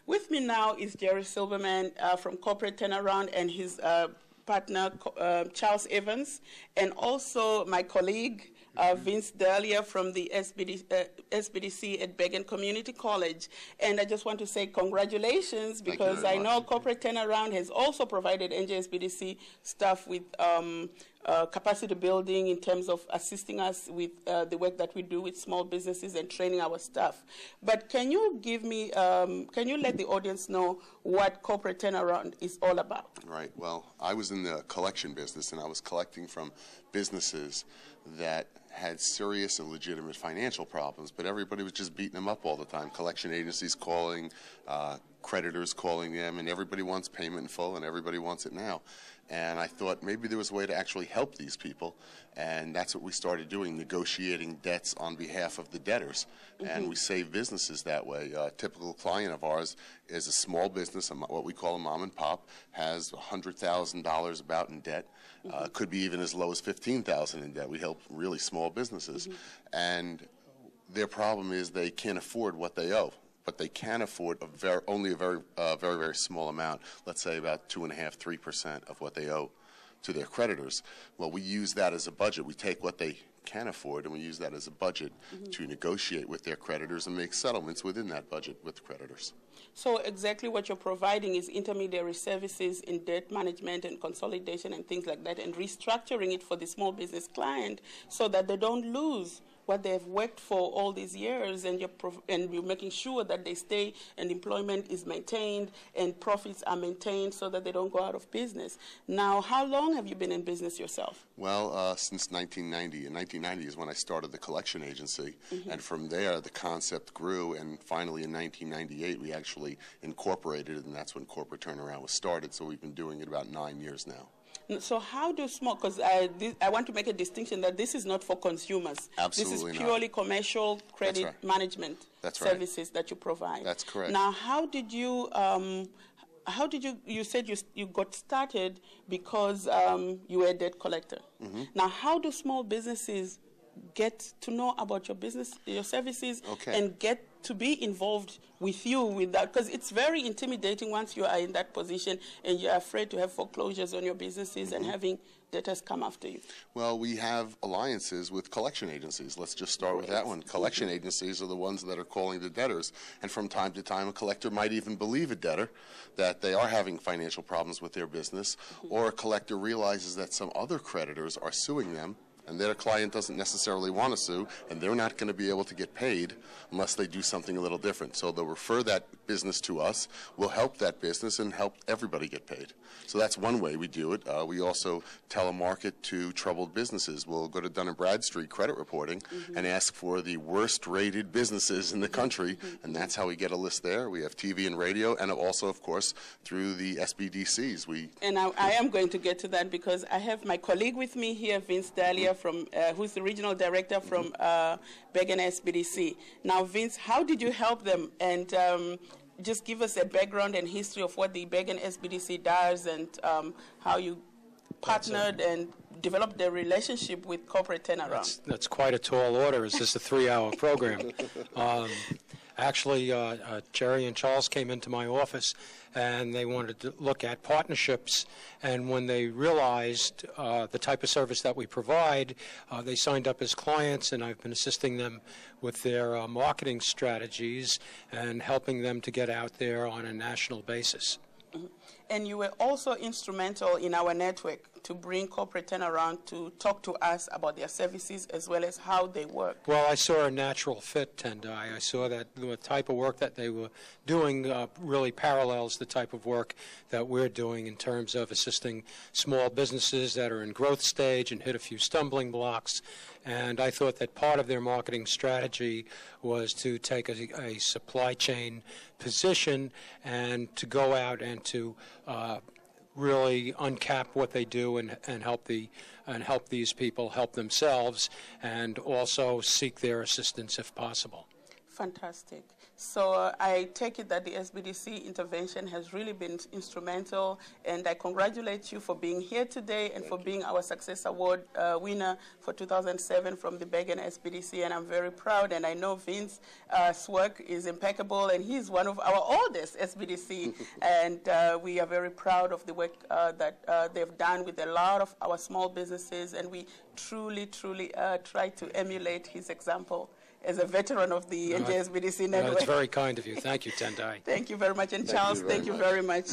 With me now is Jerry Silverman from Corporate Turnaround and his partner, Charles Evans, and also my colleague, Vince Dahlia from the SBDC at Bergen Community College. And I just want to say congratulations, because I know Corporate Turnaround has also provided NJSBDC staff with capacity building in terms of assisting us with the work that we do with small businesses and training our staff. But can you give me, can you let the audience know what Corporate Turnaround is all about? Right. Well, I was in the collection business, and I was collecting from businesses that had serious and legitimate financial problems, but everybody was just beating them up all the time. Collection agencies calling, creditors calling them, and everybody wants payment in full, and everybody wants it now. And I thought maybe there was a way to actually help these people, and that's what we started doing, negotiating debts on behalf of the debtors. And we save businesses that way. A typical client of ours is a small business, what we call a mom and pop, has $100,000 about in debt. Could be even as low as $15,000 in debt. We help really small businesses. And their problem is they can't afford what they owe, but they can afford only a very small amount, let's say about 2.5%, 3% of what they owe to their creditors. Well, we use that as a budget. We take what they can afford, and we use that as a budget to negotiate with their creditors and make settlements within that budget with creditors. So exactly what you're providing is intermediary services in debt management and consolidation and things like that, and restructuring it for the small business client so that they don't lose what they've worked for all these years, and you're making sure that they stay and employment is maintained and profits are maintained so that they don't go out of business. Now, how long have you been in business yourself? Well, since 1990. In 1990 is when I started the collection agency, and from there the concept grew, and finally in 1998 we actually incorporated it, and that's when Corporate Turnaround was started, so we've been doing it about 9 years now. So how do small, because I want to make a distinction that this is not for consumers. Absolutely This is purely commercial credit management services that you provide. That's correct. Now, you said you got started because you were a debt collector. Now, how do small businesses get to know about your business, your services, and get to be involved with you with that? Because it's very intimidating once you are in that position and you're afraid to have foreclosures on your businesses and having debtors come after you. Well, we have alliances with collection agencies. Let's just start with that one. Collection agencies are the ones that are calling the debtors, and from time to time a collector might even believe a debtor that they are having financial problems with their business, or a collector realizes that some other creditors are suing them, and their client doesn't necessarily want to sue, and they're not going to be able to get paid unless they do something a little different. So they'll refer that business to us, we'll help that business, and help everybody get paid. So that's one way we do it. We also telemarket to troubled businesses. We'll go to Dun & Bradstreet credit reporting and ask for the worst-rated businesses in the country, and that's how we get a list there. We have TV and radio, and also, of course, through the SBDCs. And I am going to get to that, because I have my colleague with me here, Vince Dahlia, from who's the regional director from Bergen SBDC. Now, Vince, how did you help them? And just give us a background and history of what the Bergen SBDC does, and how you partnered and developed the relationship with Corporate Turnaround. That's quite a tall order. Is this a 3-hour program? Actually, Jerry and Charles came into my office, and they wanted to look at partnerships. And when they realized the type of service that we provide, they signed up as clients, and I've been assisting them with their marketing strategies and helping them to get out there on a national basis. And you were also instrumental in our network to bring Corporate Turnaround to talk to us about their services as well as how they work. Well, I saw a natural fit, Tendai. I saw that the type of work that they were doing really parallels the type of work that we're doing in terms of assisting small businesses that are in growth stage and hit a few stumbling blocks. And I thought that part of their marketing strategy was to take a supply chain position and to go out and to really uncap what they do and help these people help themselves, and also seek their assistance if possible. Fantastic. So I take it that the SBDC intervention has really been instrumental, and I congratulate you for being here today and for being our Success Award winner for 2007 from the Bergen SBDC, and I'm very proud, and I know Vince's work is impeccable, and he's one of our oldest SBDC, and we are very proud of the work that they've done with a lot of our small businesses, and we truly try to emulate his example as a veteran of the NJSBDC network. That's very kind of you. Thank you, Tendai. Thank you very much. And Charles, thank you very much.